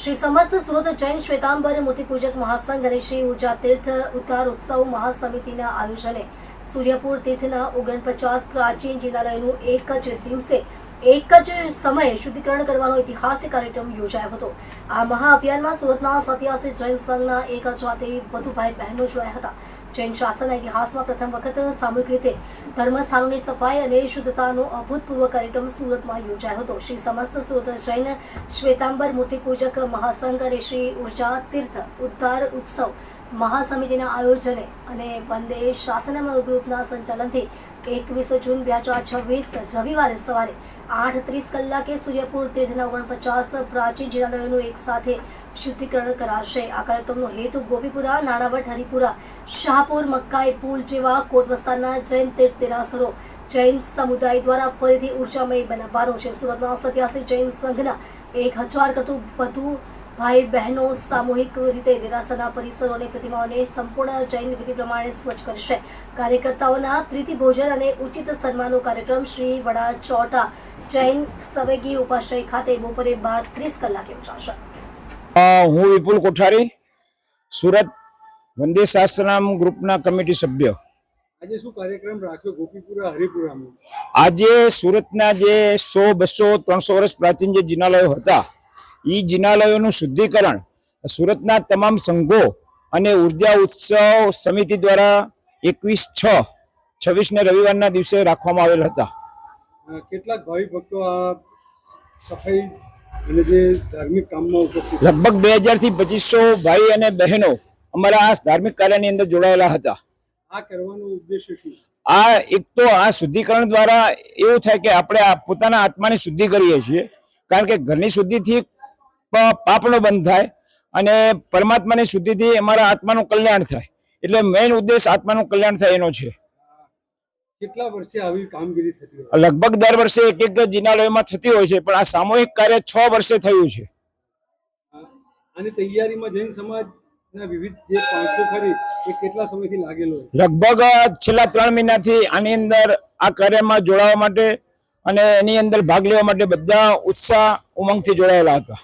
श्री समस्त सूरत जैन श्वेतांबर मूर्तिपूजक महासंघ અને શ્રી ઉર્જા તીર્થ ઉદ્ધાર ઉત્સવ મહાસમિતિના આયોજને સૂર્યપુર તીર્થના 49 પ્રાચીન જિનાલયોનું એક જ દિવસે એક જ સમયે શુદ્ધિકરણ કરવાનો ઐતિહાસિક કાર્યક્રમ યોજાયો હતો। આ મહાઅભિયાનમાં સુરતના 87 જૈન સંઘના 1000 થી વધુ ભાઈ બહેનો જોડાયા હતા। જૈન શાસનના ઇતિહાસમાં પ્રથમ વખત સામૂહિક રીતે ધર્મસ્થાનોની સફાઈ અને શુદ્ધતાનો અભૂતપૂર્વ કાર્યક્રમ સુરતમાં યોજાયો હતો। શ્રી સમસ્ત સુરત જૈન શ્વેતાંબર મૂર્તિપૂજક મહાસંઘ અને શ્રી ઉર્જા તીર્થ ઉદ્ધાર ઉત્સવ મહાસમિતિના આયોજને અને વંદે શાસનમ ગ્રુપના સંચાલનથી 21 જૂન 2026 રવિવારે સવારે 8:30 કલાકે સૂર્યપુર તીર્થના 49 પ્રાચીન જિનાલયોનું એક સાથે શુદ્ધિકરણ કરાશે। આ કાર્યક્રમનો હેતુ ગોપીપુરા, નાણાવટ, હરિપુરા, શાહપુર, મક્કાઈ પુલ જેવા કોટ વિસ્તારના જૈન તીર્થ દેરાસરો જૈન સમુદાય દ્વારા ફરીથી ઉર્જામય બનાવવાનો છે। સુરતના 87 જૈન સંઘના 1000 કરતું વધુ ભાઈ બહેનો સામૂહિક રીતે દેરાસરના પરિસરો અને પ્રતિમાઓને સંપૂર્ણ જૈન વિધિ પ્રમાણે સ્વચ્છ કરશે। કાર્યકર્તાઓના પ્રીતિ ભોજન અને ઉચિત સન્માનનો કાર્યક્રમ શ્રી વડા ચોટા જૈન સવેગી ઉપાશ્રય ખાતે બપોરે 12:30 કલાકે યોજાશે। હું વિપુલ કોઠારી, સુરત વંદે શાસ્ત્રામ ગ્રુપના કમિટી સભ્ય। આજે શું કાર્યક્રમ રાખ્યો ગોપીપુરા હરિપુરામાં? આજે સુરતના જે 100, 200, 300 વર્ષ પ્રાચીન જે જિનાલયો હતા એ જિનાલયોનું શુદ્ધિકરણ સુરતના તમામ સંઘો અને ઉર્જા ઉત્સવ સમિતિ દ્વારા 21/6/26 રવિવારના દિવસે રાખવામાં આવેલ હતા। કેટલાક ભાવિ ભક્તો આ સફાઈ અને જે ધાર્મિક કામમાં ઉપસ્થિત? લગભગ 2000 થી 2500 ભાઈ અને બહેનો અમારા આ ધાર્મિક કાર્યની અંદર જોડાયેલા હતા। આ કરવાનો ઉદ્દેશ્ય શું? આ એક તો આ શુદ્ધિકરણ દ્વારા એવું થાય કે આપણે પોતાના આત્માની શુદ્ધિ કરીએ છીએ, કારણ કે ઘરની શુદ્ધિથી પાપનો બંધ થાય અને પરમાત્માની શુદ્ધિથી અમારા આત્માનું કલ્યાણ થાય, એટલે મેઇન ઉદ્દેશ આત્માનું કલ્યાણ થાય એનો છે। કેટલા વર્ષે આવી કામગીરી થતી હોય? લગભગ દર વર્ષે એક જિનાલયોમાં થતી હોય છે, પણ આ સામૂહિક કાર્ય 6 વર્ષે થયું છે। આની તૈયારીમાં જૈન સમાજના વિવિધ જે પાંખો ખરી એ કેટલા સમયથી લાગેલો હોય? લગભગ છેલ્લા 3 મહિનાથી આની અંદર આ કાર્યમાં જોડાવા માટે અને એની અંદર ભાગ લેવા માટે બધા ઉત્સાહ ઉમંગથી જોડાયેલા હતા।